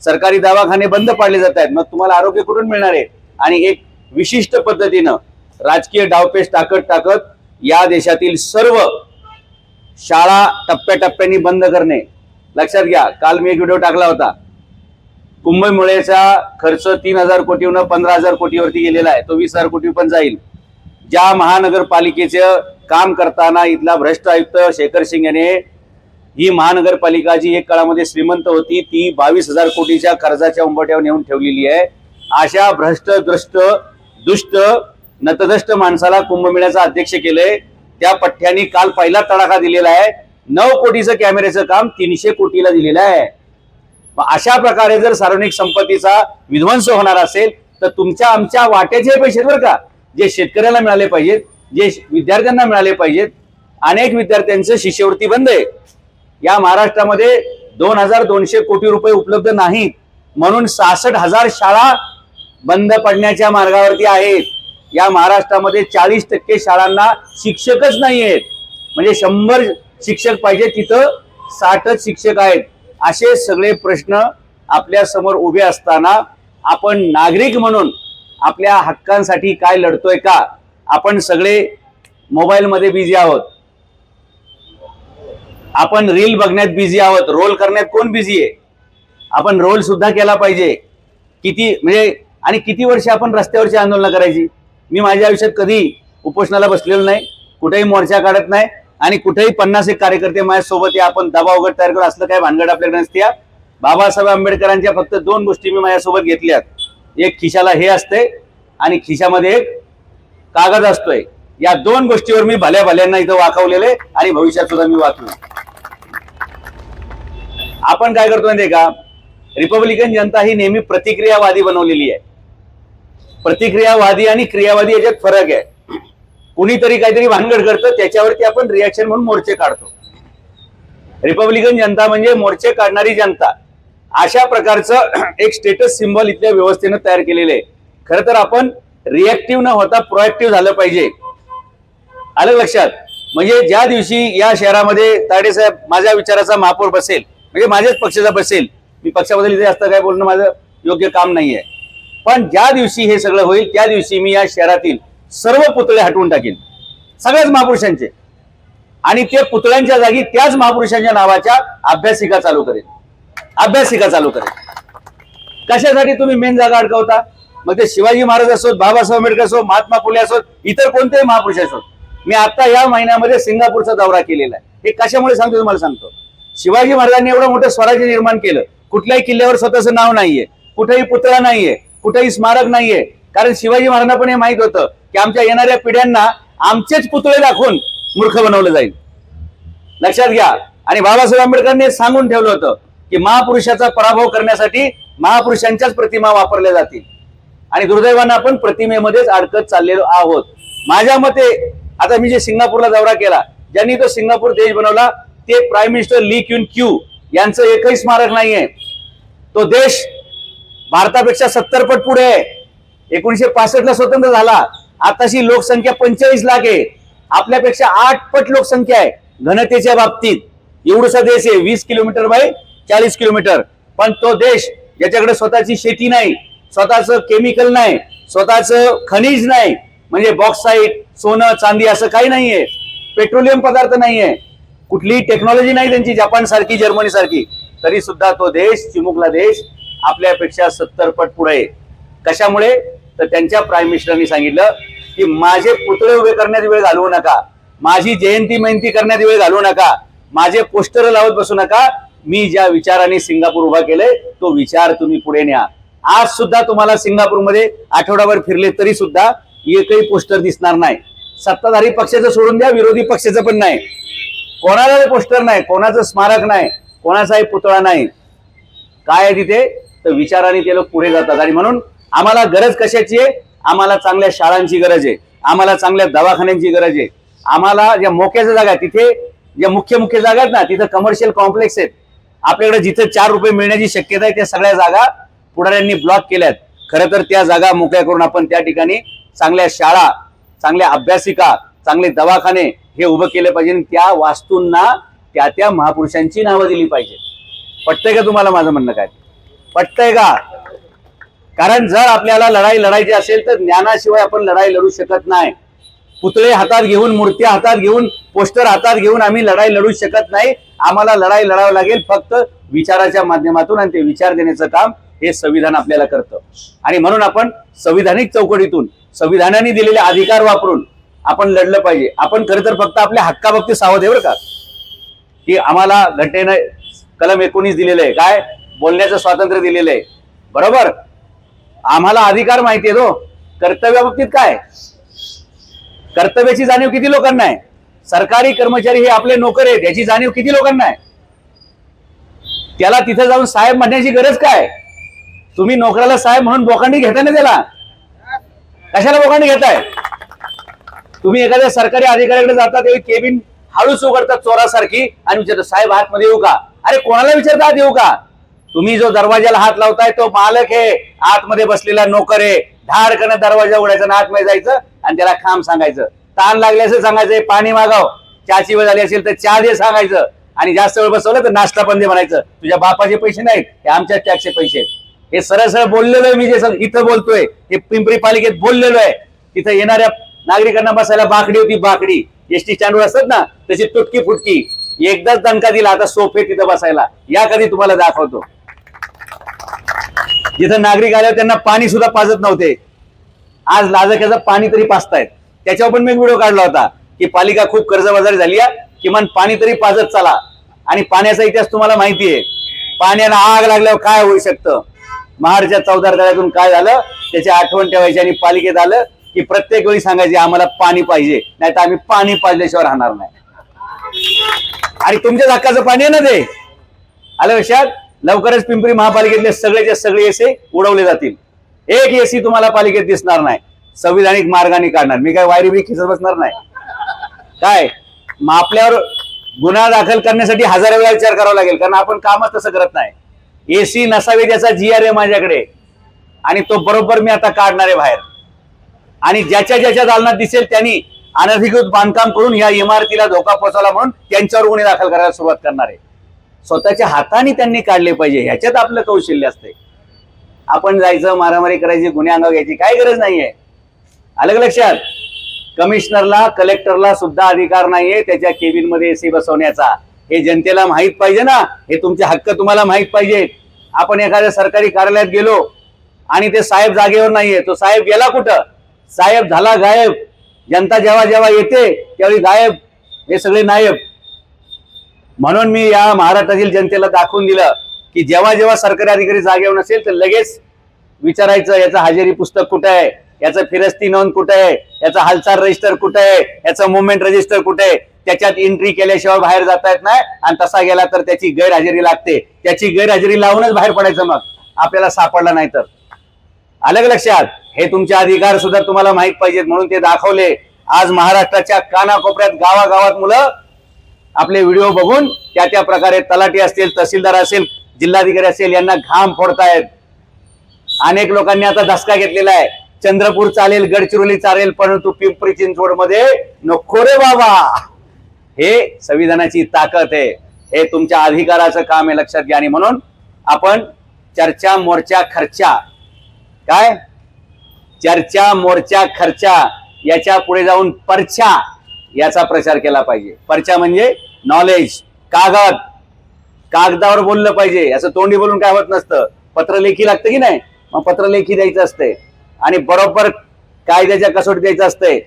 सरकारी दवाखाने बंद पाडले जात आहेत, मग तुम्हाला आरोग्य कुठून मिळणार आहे? आणि एक विशिष्ट पद्धतीनं राजकीय डावपेच टाकत टाकत या देशातील सर्व शाळा टप्प्याटप्प्याने बंद करणे. लक्षात घ्या, काल मी एक व्हिडिओ टाकला होता. कुंभमेळ्याचा खर्च 3,000 कोटीहून 15,000 कोटीवरती गेलेला आहे. तो 20,000 कोटी पण जाईल. ज्या महानगरपालिकेचं काम करताना इथला भ्रष्ट आयुक्त शेखर सिंग याने ही महानगरपालिका जी एक काळामध्ये श्रीमंत होती ती 22,000 कोटीच्या कर्जाच्या उंबरठ्यावर नेऊन ठेवलेली आहे. अशा भ्रष्ट द्रष्ट दुष्ट नतदष्ट माणसाला कुंभमेळ्याचा अध्यक्ष केलंय. त्या पठ्ठ्याने काल पहिला तडाखा दिलेला आहे. 9 कोटीचं कॅमेऱ्याचं काम 300 कोटीला दिलेलं आहे. अशा प्रकारे जर सार्वजनिक संपत्तीचा विध्वंस होणार असेल तर तुमच्या आमच्या वाट्याचे पैसे बरं का, जे शेतकऱ्याला मिळाले पाहिजेत, जे विद्यार्थ्यांना मिळाले पाहिजेत. अनेक विद्यार्थ्यांचं शिष्यवृत्ती बंद आहे. या महाराष्ट्रामध्ये 2,200 कोटी रुपये उपलब्ध नाहीत म्हणून 66,000 शाळा बंद पडण्याच्या मार्गावरती आहेत. या महाराष्ट्रामध्ये 40% शाळांना शिक्षकच नाही आहेत. म्हणजे 100 शिक्षक पाहिजे तिथं 60च शिक्षक आहेत. असे सगळे प्रश्न आपल्या समोर उभे असताना आपण नागरिक म्हणून आपल्या हक्कांसाठी काय लढतोय का? आपण सगळे मोबाईलमध्ये बिझी आहोत. आपण रील बघण्यात बिझी आहोत. रोल करण्यात कोण बिझी आहे? आपण रोल सुद्धा केला पाहिजे. किती म्हणजे आणि किती वर्ष आपण रस्त्यावरची आंदोलन करायची? मी माझ्या आयुष्यात कधी उपोषणाला बसलेलो नाही, कुठेही मोर्चा काढत नाही आणि कुठेही 50 कार्यकर्ते माझ्यासोबत या आपण दबाव वगैरे तयार करू असलं काय भानगड आपल्याकडे नसते. बाबासाहेब आंबेडकरांच्या फक्त 2 गोष्टी मी माझ्यासोबत घेतल्यात. एक खिशाला हे असते आणि खिशामध्ये एक कागद असतोय. या 2 गोष्टीवर मी भल्या भल्यांना इथं वाकवलेले आणि भविष्यात सुद्धा मी वाकवू. आपण काय करतोय माहितीये का? रिपब्लिकन जनता ही नेहमी प्रतिक्रियावादी बनवलेली आहे. प्रतिक्रियावादी आणि क्रियावादी याच्यात फरक आहे. कुणीतरी काहीतरी भानगड करतं त्याच्यावरती आपण रिॲक्शन म्हणून मोर्चे काढतो. रिपब्लिकन जनता म्हणजे मोर्चे काढणारी जनता. अशा प्रकारचं एक स्टेटस सिम्बॉल इथल्या व्यवस्थेनं तयार केलेलं आहे. खरं तर आपण रिॲक्टिव्ह न होता प्रोएक्टिव्ह झालं पाहिजे. आलं लक्षात? म्हणजे ज्या दिवशी या शहरामध्ये ताडे साहेब माझ्या विचाराचा महापौर बसेल, म्हणजे माझ्याच पक्षाचा बसेल, मी पक्षाबद्दल इथे जास्त काय बोलणं माझं योग्य काम नाहीये, पण ज्या दिवशी हे सगळं होईल त्या दिवशी मी या शहरातील सर्व पुतळे हटवून टाकेन, सगळ्याच महापुरुषांचे, आणि ते पुतळ्यांच्या जागी त्याच महापुरुषांच्या नावाच्या अभ्यासिका चालू करेन. अभ्यासिका चालू करेन. कशासाठी तुम्ही मेन जागा अडकवता? मग ते शिवाजी महाराज असोत, बाबासाहेब आंबेडकर असो, महात्मा फुले असोत, इतर कोणतेही महापुरुष असोत. मी आता या महिन्यामध्ये सिंगापूरचा दौरा केलेला आहे. हे कशामुळे सांगतो तुम्हाला सांगतो. शिवाजी महाराजांनी एवढं मोठं स्वराज्य निर्माण केलं. कुठल्याही किल्ल्यावर स्वतःचं नाव नाहीये, कुठेही पुतळा नाहीये, कुठेही स्मारक नाहीये. कारण शिवाजी महाराजांना पण हे माहित होतं की आमच्या येणाऱ्या पिढ्यांना आमचेच पुतळे दाखवून मूर्ख बनवलं जाईल. लक्षात घ्या. आणि बाबासाहेब आंबेडकरांनी सांगून ठेवलं होतं की महापुरुषाचा पराभव करण्यासाठी महापुरुषांच्याच प्रतिमा वापरल्या जातील. आणि दुर्दैवानं आपण प्रतिमेमध्येच अडकत चाललेलो आहोत. माझ्या मते आता मी जे सिंगापूरला दौरा केला, ज्यांनी तो सिंगापूर देश बनवला ते प्राईम मिनिस्टर ली क्युन क्यू यांचं एकही स्मारक नाहीये. तो देश भारतापेक्षा 70 पट पुढे आहे. 1965 ला स्वतंत्र झाला. आताशी लोकसंख्या 45 लाख आहे. आपल्यापेक्षा 8 पट लोकसंख्या आहे घनतेच्या बाबतीत. एवढासा देश आहे, 20 किलोमीटर बाय 40 किलोमीटर. पण तो देश ज्याच्याकडे स्वतःची शेती नाही, स्वतःचं केमिकल नाही, स्वतःचं खनिज नाही, म्हणजे बॉक्साईट, सोनं, चांदी असं काही नाहीये, पेट्रोलियम पदार्थ नाहीये, कुठलीही टेक्नॉलॉजी नाही त्यांची जपान सारखी, जर्मनी सारखी, तरी सुद्धा तो देश, चिमुकला देश, आपल्यापेक्षा 70 पट पुढे आहे. कशामुळे? तर त्यांच्या प्राईम मिनिस्टरांनी सांगितलं की माझे पुतळे उभे करण्यात वेळ घालवू नका, माझी जयंती महंती करण्यात वेळ घालवू नका, माझे पोस्टर लावत बसू नका. मी ज्या विचाराने सिंगापूर उभा केलंय तो विचार तुम्ही पुढे न्या. आज सुद्धा तुम्हाला सिंगापूरमध्ये आठवडाभर फिरले तरी सुद्धा एकही पोस्टर दिसणार नाही. सत्ताधारी पक्षाचं सोडून द्या, विरोधी पक्षाचं पण नाही. कोणाला पोस्टर नाही, कोणाचं स्मारक नाही, कोणाचाही पुतळा नाही. काय आहे तिथे? तर विचाराने ते लोक पुढे जातात. आणि म्हणून आम्हाला गरज कशाची आहे? आम्हाला चांगल्या शाळांची गरज आहे, आम्हाला चांगल्या दवाखान्यांची गरज आहे, आम्हाला ज्या मोक्याच्या जागा आहेत तिथे, ज्या मुख्य जागा आहेत ना तिथं कमर्शियल कॉम्प्लेक्स आहेत. आपल्याकडे जिथे 4 रुपये मिळण्याची शक्यता आहे त्या सगळ्या जागा पुढाऱ्यांनी ब्लॉक केल्यात. खरं तर त्या जागा मोकळ्या करून आपण त्या ठिकाणी चांगल्या शाळा, चांगल्या अभ्यासिका, चांगले दवाखाने हे उभं केले पाहिजे. त्या वास्तूंना त्या महापुरुषांची नावं दिली पाहिजे. पटतंय का तुम्हाला माझं म्हणणं काय? पटतंय का? कारण जर आपल्याला लढाई लढायची असेल तर ज्ञानाशिवाय आपण लढाई लढू शकत नाही. पुतळे हातात घेऊन, मूर्त्या हातात घेऊन, पोस्टर हातात घेऊन आम्ही लढाई लढू शकत नाही. आम्हाला लढाई लढावं लागेल फक्त विचाराच्या माध्यमातून, आणि ते विचार देण्याचं काम हे संविधान आपल्याला करतं. आणि म्हणून आपण संविधानिक चौकटीतून संविधानाने दिलेले अधिकार वापरून आपण लढलं पाहिजे. आपण खरं तर फक्त आपल्या हक्काबाबतीत सावध आहे बरं का, की आम्हाला घटनेनं कलम 19 दिलेलं आहे, काय बोलण्याचं स्वातंत्र्य दिलेलं आहे, बरोबर. आम्हाला अधिकार माहिती आहे. तो कर्तव्याबाबतीत काय, कर्तव्याची जाणीव किती लोकांना आहे? सरकारी कर्मचारी हे आपले नोकर आहेत याची जाणीव किती लोकांना आहे? त्याला तिथे जाऊन साहेब म्हणण्याची गरज काय? तुम्ही नोकराला साहेब म्हणून बोकांडी घेताय ना, त्याला कशाला बोकांडी घेताय? तुम्ही एखाद्या सरकारी अधिकाऱ्याकडे जाता तेव्हा केबिन हळूच उघडतात चोरासारखी आणि विचारतात, साहेब आतमध्ये येऊ का? अरे कोणाला विचारता आत येऊ का? तुम्ही जो दरवाजाला हात लावताय तो मालक आहे, आतमध्ये बसलेला नोकर आहे. धाडकन दरवाजा उघडायचा ना आतमध्ये जायचं आणि त्याला काम सांगायचं. ताण लागले असेल सांगायचं, पाणी मागाव. चहाची वेळ झाली असेल तर चहा दे सांगायचं. आणि जास्त वेळ बसवलं तर नाश्ता पण दे म्हणायचं. तुझ्या बापाचे पैसे नाहीत, हे आमच्या टॅक्सचे पैसे आहेत. हे सरळ सरळ बोललेलो आहे मी, जे इथं बोलतोय हे पिंपरी पालिकेत बोललेलो आहे. तिथं येणाऱ्या नागरिकांना बसायला बाकडी होती, बाकडी एसटी स्टँडवर असतात ना तशी तुटकी फुटकी. एकदाच दणका दिला, आता सोफे तिथं बसायला. या कधी तुम्हाला दाखवतो. जिथं नागरिक आल्यावर त्यांना पाणी सुद्धा पाजत नव्हते, आज लाजक्याचं पाणी तरी पाजतायत. त्याच्यावर पण मी एक व्हिडिओ काढला होता की पालिका खूप कर्जबाजारी झाली आहे, किमान पाणी तरी पाजत चला. आणि पाण्याचा इतिहास तुम्हाला माहिती आहे. पाण्याला आग लागल्यावर काय होऊ शकतं. महाडच्या चौदार तळ्यातून काय झालं त्याची आठवण ठेवायची, आणि पालिकेत आलं की प्रत्येक वेळी सांगायचे आम्हाला पाणी पाहिजे, नाही तर आम्ही पाणी पाजल्याशिवाय राहणार नाही. आणि तुमच्या हक्काचं पाणी आहे ना ते. आलं लक्षात? लवकरच पिंपरी महापालिकेतले सगळेचे सगळे एसी उडवले जातील. एक एसी तुम्हाला पालिकेत दिसणार नाही. संविधानिक मार्गाने काढणार. मी काय वायरी बी खिचत बसणार नाही. काय मग आपल्यावर गुन्हा दाखल करण्यासाठी हजारो वेळा विचार करावा लागेल, कारण आपण कामच तसं करत नाही. एसी नसावे त्याचा GR आहे माझ्याकडे, आणि तो बरोबर मी आता काढणार आहे बाहेर. आणि ज्याच्या ज्याच्या दालनात दिसेल त्यांनी अनधिकृत बांधकाम करून या इमारतीला धोका पोहोचवला म्हणून त्यांच्यावर गुन्हे दाखल करायला सुरुवात करणार आहे. स्वतःच्या हाताने त्यांनी काढले पाहिजे, ह्याच्यात आपलं कौशल्य असते. आपण जायचं मारामारी करायची, गुन्हे अंगावर घ्यायची काय गरज नाहीये. आलं लक्षात? कमिशनरला कलेक्टरला सुद्धा अधिकार नाहीये त्याच्या केबिन मध्ये एसी बसवण्याचा. हे जनतेला माहित पाहिजे ना. हे तुमचे हक्क तुम्हाला माहित पाहिजे. आपण एखाद्या सरकारी कार्यालयात गेलो आणि ते साहेब जागेवर नाहीये, तो साहेब गेला कुठं? साहेब झाला गायब. जनता जेव्हा जेव्हा येते त्यावेळी गायब, हे सगळे नायब. म्हणून मी या महाराष्ट्रातील जनतेला दाखवून दिलं की जेव्हा जेव्हा सरकारी अधिकारी जागेवर नसेल तर लगेच विचारायचं याचं हजेरी पुस्तक कुठे आहे, याचं फिरस्ती नोंद कुठे आहे, याचं हालचाल रजिस्टर कुठे आहे, याचं मुवमेंट रजिस्टर कुठे आहे. त्याच्यात एंट्री केल्याशिवाय बाहेर जाता येत नाही, आणि तसा गेला तर त्याची गैरहजेरी लागते. त्याची गैरहजेरी लावूनच बाहेर पडायचं, मग आपल्याला सापडला नाही तर. अलग लक्षात? हे तुमचे अधिकार सुद्धा तुम्हाला माहित पाहिजेत, म्हणून ते दाखवले. आज महाराष्ट्राच्या कानाकोपऱ्यात गावागावात मुलं आपले व्हिडिओ बघून त्या प्रकारे तलाठी असतील, तहसीलदार असेल, जिल्हाधिकारी असेल यांना घाम फोडतायत. अनेक लोकांनी आता धसका घेतलेला आहे. चंद्रपूर चालेल, गडचिरोली चालेल, परंतु पिंपरी चिंचवड मध्ये नको रे बाबा. हे संविधानाची ताकद आहे. हे तुमच्या अधिकाराचं काम आहे, लक्षात घ्या. आणि म्हणून आपण चर्चा मोर्चा खर्चा, काय चर्चा मोर्चा खर्चा, याच्या पुढे जाऊन परचा याचा प्रचार केला पाहिजे. परचा म्हणजे नॉलेज, कागद, कागदावर बोललं पाहिजे. असं तोंडी बोलून काय होत नसतं. पत्रलेखी लागतं की नाही, मग पत्रलेखी द्यायचं असते आणि बरोबर कायद्याच्या कसोटी द्यायचं असते.